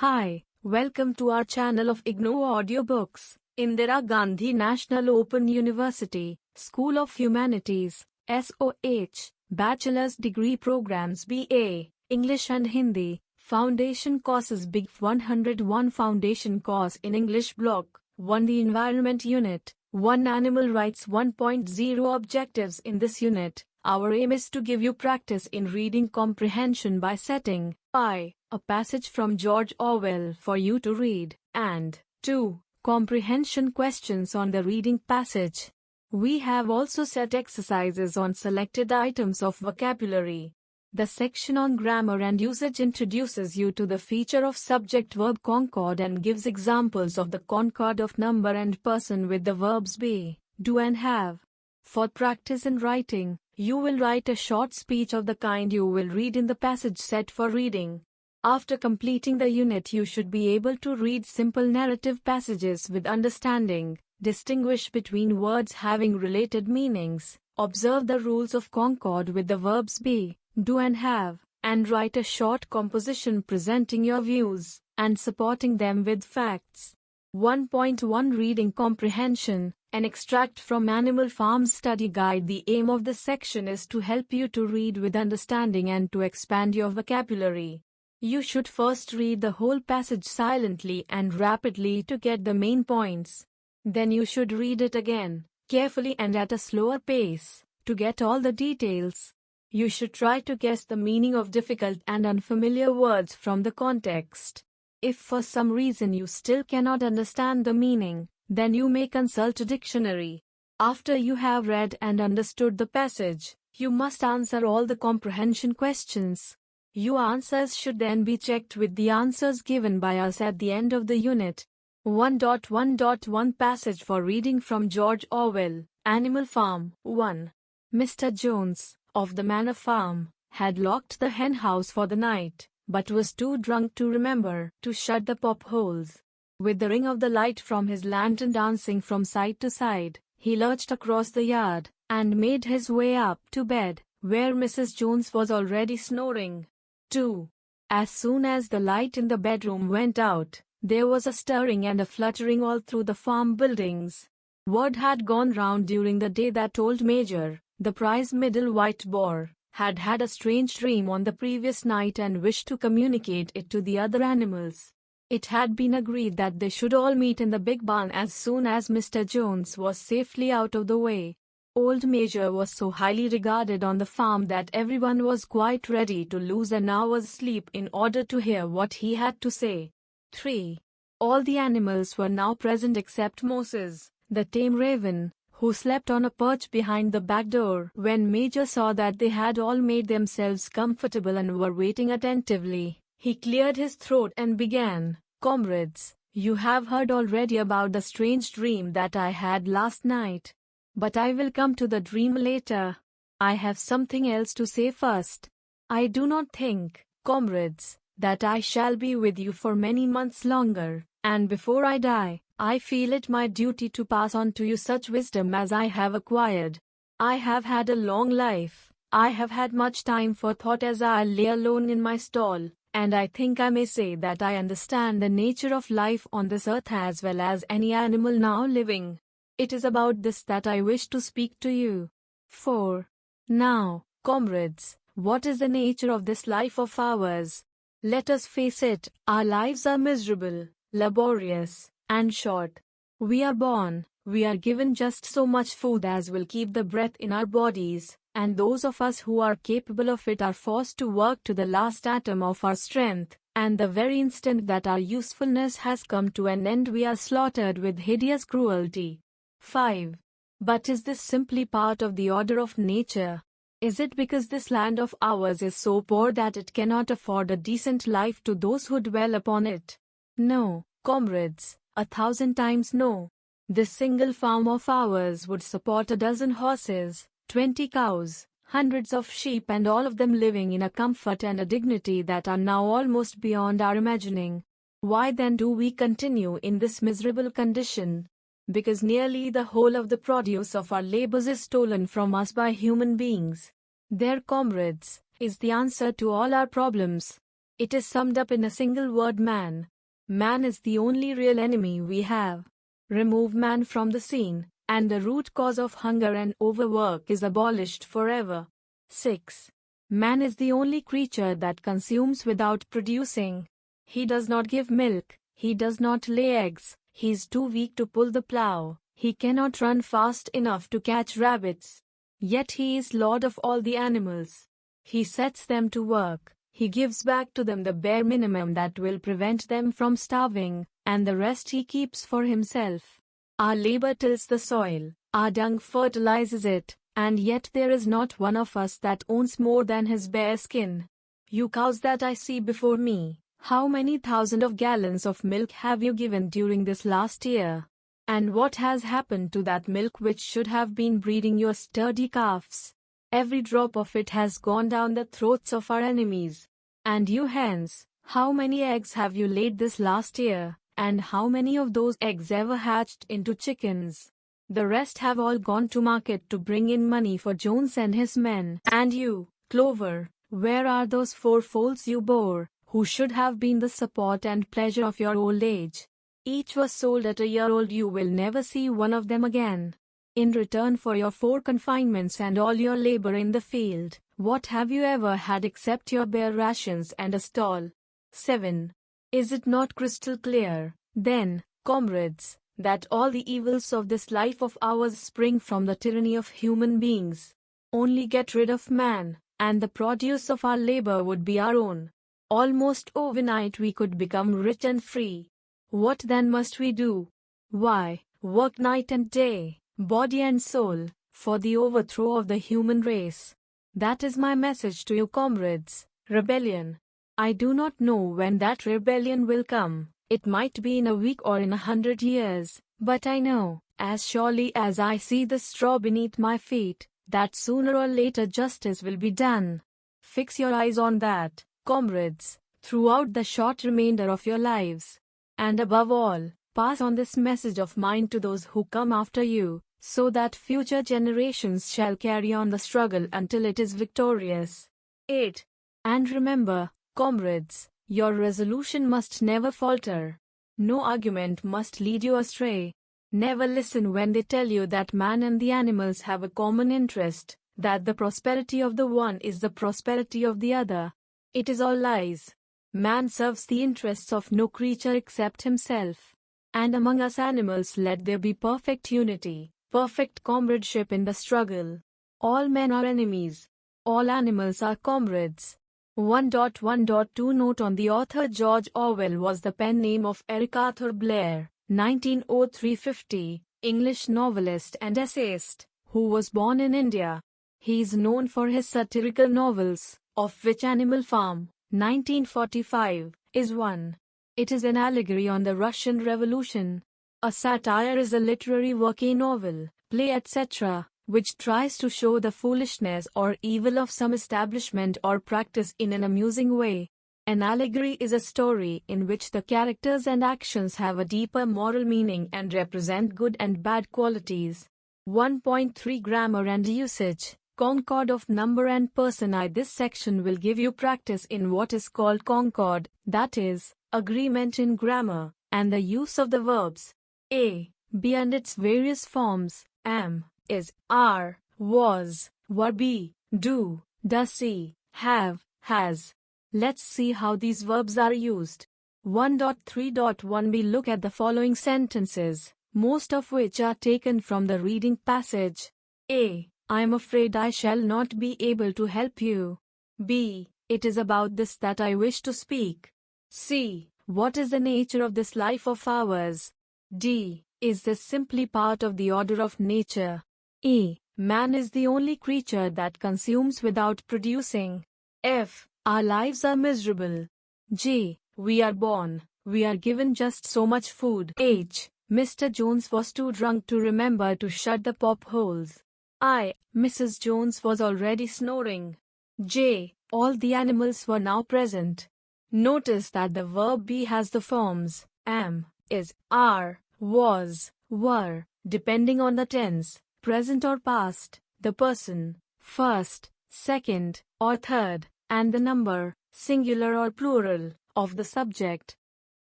Hi, welcome to our channel of IGNOU audiobooks. Indira Gandhi National Open University, School of Humanities, SOH, Bachelor's Degree Programs BA, English and Hindi, Foundation Courses BEGF 101 Foundation Course in English Block, 1 The Environment Unit, 1 Animal Rights 1.0 Objectives in this unit. Our aim is to give you practice in reading comprehension by setting I. A passage from George Orwell for you to read, and 2. Comprehension questions on the reading passage. We have also set exercises on selected items of vocabulary. The section on grammar and usage introduces you to the feature of subject-verb concord and gives examples of the concord of number and person with the verbs be, do and have. For practice in writing, you will write a short speech of the kind you will read in the passage set for reading. After completing the unit, you should be able to read simple narrative passages with understanding, distinguish between words having related meanings, observe the rules of concord with the verbs be, do and have, and write a short composition presenting your views and supporting them with facts. 1.1 Reading Comprehension, an extract from Animal Farm's study guide. The aim of this section is to help you to read with understanding and to expand your vocabulary. You should first read the whole passage silently and rapidly to get the main points. Then you should read it again, carefully and at a slower pace, to get all the details. You should try to guess the meaning of difficult and unfamiliar words from the context. If for some reason you still cannot understand the meaning, then you may consult a dictionary. After you have read and understood the passage, you must answer all the comprehension questions. Your answers should then be checked with the answers given by us at the end of the unit. 1.1.1 Passage for reading from George Orwell, Animal Farm. 1. Mr. Jones, of the Manor Farm, had locked the hen house for the night, but was too drunk to remember to shut the pop holes. With the ring of the light from his lantern dancing from side to side, he lurched across the yard and made his way up to bed, where Mrs. Jones was already snoring. 2. As soon as the light in the bedroom went out, there was a stirring and a fluttering all through the farm buildings. Word had gone round during the day that old Major, the prize middle white boar, had had a strange dream on the previous night and wished to communicate it to the other animals. It had been agreed that they should all meet in the big barn as soon as Mr. Jones was safely out of the way. Old Major was so highly regarded on the farm that everyone was quite ready to lose an hour's sleep in order to hear what he had to say. 3. All the animals were now present except Moses, the tame raven, who slept on a perch behind the back door. When Major saw that they had all made themselves comfortable and were waiting attentively, he cleared his throat and began, "Comrades, you have heard already about the strange dream that I had last night. But I will come to the dream later. I have something else to say first. I do not think, comrades, that I shall be with you for many months longer, and before I die, I feel it my duty to pass on to you such wisdom as I have acquired. I have had a long life. I have had much time for thought as I lay alone in my stall, and I think I may say that I understand the nature of life on this earth as well as any animal now living. It is about this that I wish to speak to you. 4. Now, comrades, what is the nature of this life of ours? Let us face it, our lives are miserable, laborious, and short. We are born, we are given just so much food as will keep the breath in our bodies, and those of us who are capable of it are forced to work to the last atom of our strength, and the very instant that our usefulness has come to an end we are slaughtered with hideous cruelty. 5. But is this simply part of the order of nature? Is it because this land of ours is so poor that it cannot afford a decent life to those who dwell upon it? No, comrades, 1,000 times no. This single farm of ours would support a dozen horses, 20 cows, hundreds of sheep, and all of them living in a comfort and a dignity that are now almost beyond our imagining. Why then do we continue in this miserable condition? Because nearly the whole of the produce of our labors is stolen from us by human beings. There, comrades, is the answer to all our problems. It is summed up in a single word: man. Man is the only real enemy we have. Remove man from the scene, and the root cause of hunger and overwork is abolished forever. 6. Man is the only creature that consumes without producing. He does not give milk, he does not lay eggs, he is too weak to pull the plow, he cannot run fast enough to catch rabbits. Yet he is lord of all the animals. He sets them to work, he gives back to them the bare minimum that will prevent them from starving, and the rest he keeps for himself. Our labor tills the soil, our dung fertilizes it, and yet there is not one of us that owns more than his bare skin. You cows that I see before me, how many thousands of gallons of milk have you given during this last year? And what has happened to that milk which should have been breeding your sturdy calves? Every drop of it has gone down the throats of our enemies. And you hens, how many eggs have you laid this last year, and how many of those eggs ever hatched into chickens? The rest have all gone to market to bring in money for Jones and his men. And you, Clover, where are those 4 foals you bore, who should have been the support and pleasure of your old age? Each was sold at a year old. You will never see one of them again. In return for your 4 confinements and all your labor in the field, what have you ever had except your bare rations and a stall? 7. Is it not crystal clear, then, comrades, that all the evils of this life of ours spring from the tyranny of human beings? Only get rid of man, and the produce of our labor would be our own. Almost overnight we could become rich and free. What then must we do? Why, work night and day, body and soul, for the overthrow of the human race. That is my message to you, comrades. Rebellion. I do not know when that rebellion will come. It might be in a week or in 100 years, but I know, as surely as I see the straw beneath my feet, that sooner or later justice will be done. Fix your eyes on that, comrades, throughout the short remainder of your lives. And above all, pass on this message of mine to those who come after you, so that future generations shall carry on the struggle until it is victorious. 8. And remember, comrades, your resolution must never falter. No argument must lead you astray. Never listen when they tell you that man and the animals have a common interest, that the prosperity of the one is the prosperity of the other. It is all lies. Man serves the interests of no creature except himself. And among us animals let there be perfect unity, perfect comradeship in the struggle. All men are enemies. All animals are comrades. 1.1.2 Note on the author: George Orwell was the pen name of Eric Arthur Blair, 1903-50, English novelist and essayist, who was born in India. He is known for his satirical novels, of which Animal Farm, 1945, is one. It is an allegory on the Russian Revolution. A satire is a literary work, a novel, play, etc., which tries to show the foolishness or evil of some establishment or practice in an amusing way. An allegory is a story in which the characters and actions have a deeper moral meaning and represent good and bad qualities. 1.3 Grammar and Usage. Concord of number and person. This section will give you practice in what is called concord, that is, agreement in grammar, and the use of the verbs a, be and its various forms, am, is, are, was, were, be, do, does, see, have, has. Let's see how these verbs are used. 1.3.1b Look at the following sentences, most of which are taken from the reading passage. A. I am afraid I shall not be able to help you. B. It is about this that I wish to speak. C. What is the nature of this life of ours? D. Is this simply part of the order of nature? E. Man is the only creature that consumes without producing. F. Our lives are miserable. G. We are born, we are given just so much food. H. Mr. Jones was too drunk to remember to shut the pop holes. I. Mrs. Jones was already snoring. J. All the animals were now present. Notice that the verb be has the forms am, is, are, was, were, depending on the tense, present or past, the person, first, second, or third, and the number, singular or plural, of the subject.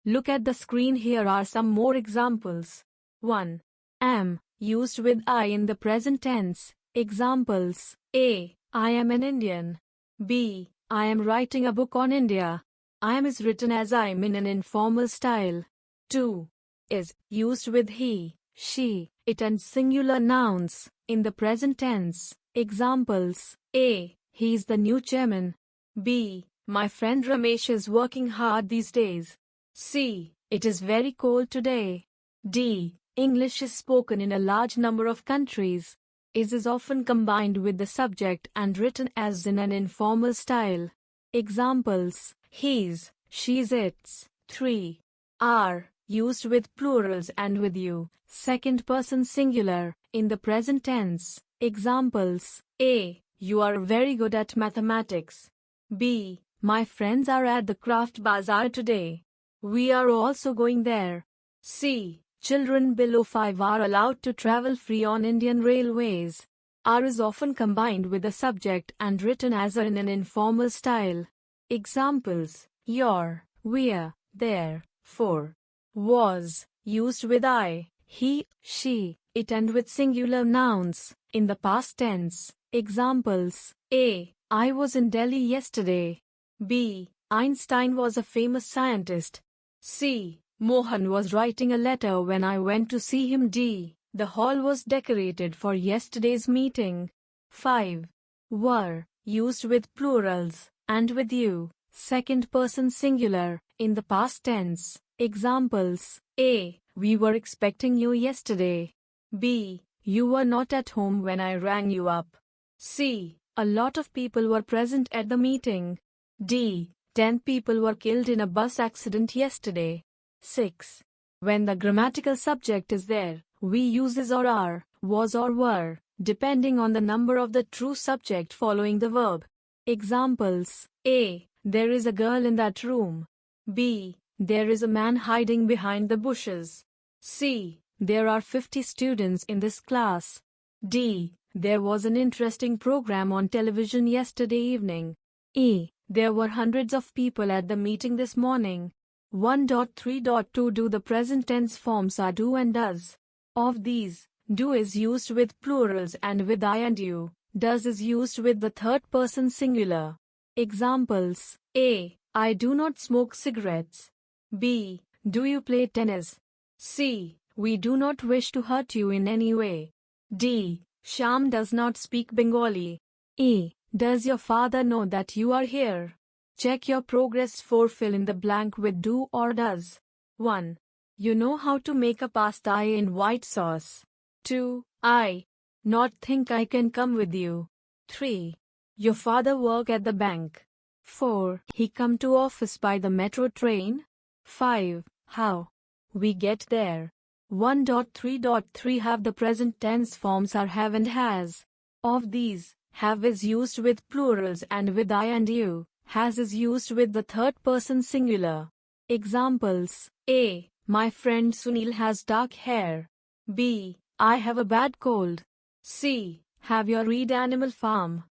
Look at the screen. Here are some more examples. 1. Am, used with I in the present tense. Examples. A. I am an Indian. B. I am writing a book on India. I am is written as I'm in an informal style. 2. Is, used with he, she, it and singular nouns, in the present tense. Examples. A. He is the new chairman. B. My friend Ramesh is working hard these days. C. It is very cold today. D. English is spoken in a large number of countries. Is often combined with the subject and written as in an informal style. Examples. He's, she's, its. 3. Are, used with plurals and with you, second person singular, in the present tense. Examples. A. You are very good at mathematics. B. My friends are at the craft bazaar today. We are also going there. C. Children below 5 are allowed to travel free on Indian railways. Are is often combined with the subject and written as in an informal style. Examples. Your, we're, there, for. Was, used with I, he, she, it and with singular nouns, in the past tense. Examples. A. I was in Delhi yesterday. B. Einstein was a famous scientist. C. Mohan was writing a letter when I went to see him. D. The hall was decorated for yesterday's meeting. 5. Were, used with plurals, and with you, second person singular, in the past tense. Examples. A. We were expecting you yesterday. B. You were not at home when I rang you up. C. A lot of people were present at the meeting. D. 10 people were killed in a bus accident yesterday. 6. When the grammatical subject is there, we use is or are, was or were, depending on the number of the true subject following the verb. Examples. A. There is a girl in that room. B. There is a man hiding behind the bushes. C. There are 50 students in this class. D. There was an interesting program on television yesterday evening. E. There were hundreds of people at the meeting this morning. 1.3.2 Do the present tense forms are do and does. Of these, do is used with plurals and with I and you. Does is used with the third person singular. Examples. A. I do not smoke cigarettes. B. Do you play tennis? C. We do not wish to hurt you in any way. D. Shyam does not speak Bengali. E. Does your father know that you are here? Check your progress. 4. Fill in the blank with do or does. 1. You know how to make a pasta in white sauce. 2. I not think I can come with you. 3. Your father work at the bank. 4. He come to office by the metro train. 5. How we get there. 1.3.3 Have the present tense forms are have and has. Of these, have is used with plurals and with I and you. Has is used with the third person singular. Examples. A. My friend Sunil has dark hair. B. I have a bad cold. C. Have you read Animal Farm?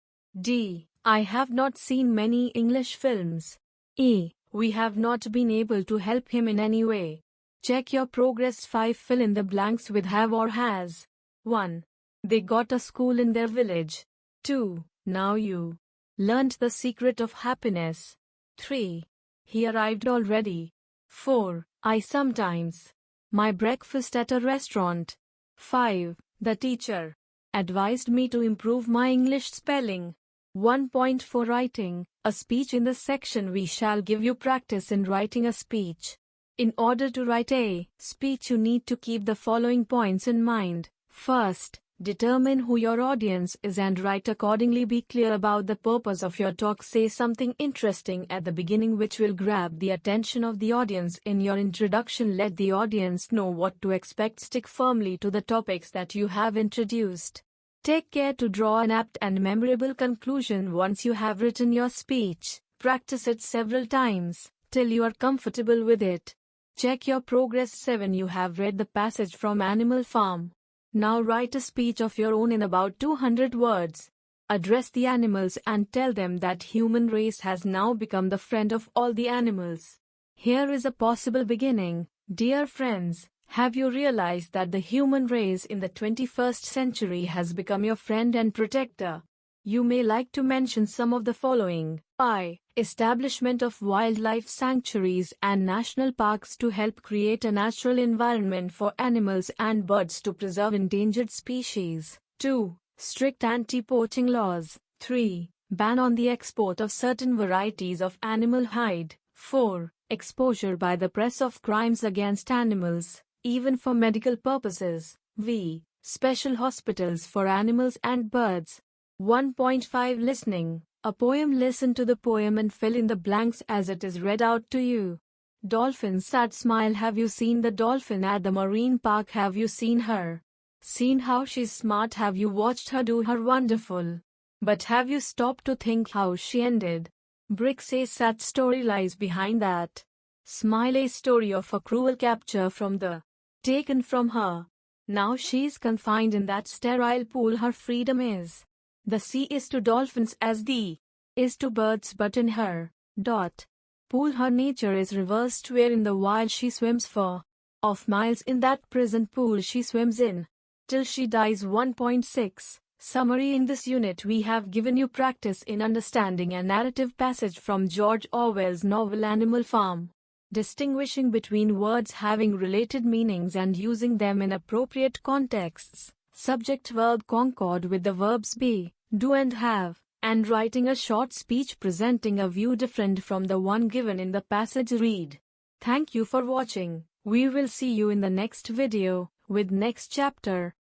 D. I have not seen many English films. E. We have not been able to help him in any way. Check your progress. 5. Fill in the blanks with have or has. 1. They got a school in their village. 2. Now you learnt the secret of happiness. 3. He arrived already. 4. I sometimes my breakfast at a restaurant. 5. The teacher advised me to improve my English spelling. 1.4 Writing a speech. In this section we shall give you practice in writing a speech. In order to write a speech you need to keep the following points in mind. First, determine who your audience is and write accordingly. Be clear about the purpose of your talk. Say something interesting at the beginning which will grab the attention of the audience. In your introduction, let the audience know what to expect. Stick firmly to the topics that you have introduced. Take care to draw an apt and memorable conclusion. Once you have written your speech, practice it several times till you are comfortable with it. Check your progress. 7. You have read the passage from Animal Farm. Now write a speech of your own in about 200 words. Address the animals and tell them that human race has now become the friend of all the animals. Here is a possible beginning. Dear friends, have you realized that the human race in the 21st century has become your friend and protector? You may like to mention some of the following. I. Establishment of wildlife sanctuaries and national parks to help create a natural environment for animals and birds to preserve endangered species. 2. Strict anti-poaching laws. 3. Ban on the export of certain varieties of animal hide. 4. Exposure by the press of crimes against animals, even for medical purposes. Special hospitals for animals and birds. 1.5 Listening. A poem. Listen to the poem and fill in the blanks as it is read out to you. Dolphin's sad smile. Have you seen the dolphin at the marine park? Have you seen her? Seen how she's smart? Have you watched her do her wonderful? But have you stopped to think how she ended? Brick. A sad story lies behind that. Smile. A story of a cruel capture from the taken from her. Now she's confined in that sterile pool. Her freedom is. The sea is to dolphins as the is to birds, but in her pool her nature is reversed, where in the wild she swims for of miles in that prison pool she swims in till she dies. 1.6 Summary. In this unit we have given you practice in understanding a narrative passage from George Orwell's novel Animal Farm, distinguishing between words having related meanings and using them in appropriate contexts. Subject-verb concord with the verbs be, do and have, and writing a short speech presenting a view different from the one given in the passage. Read. Thank you for watching. We will see you in the next video, with next chapter.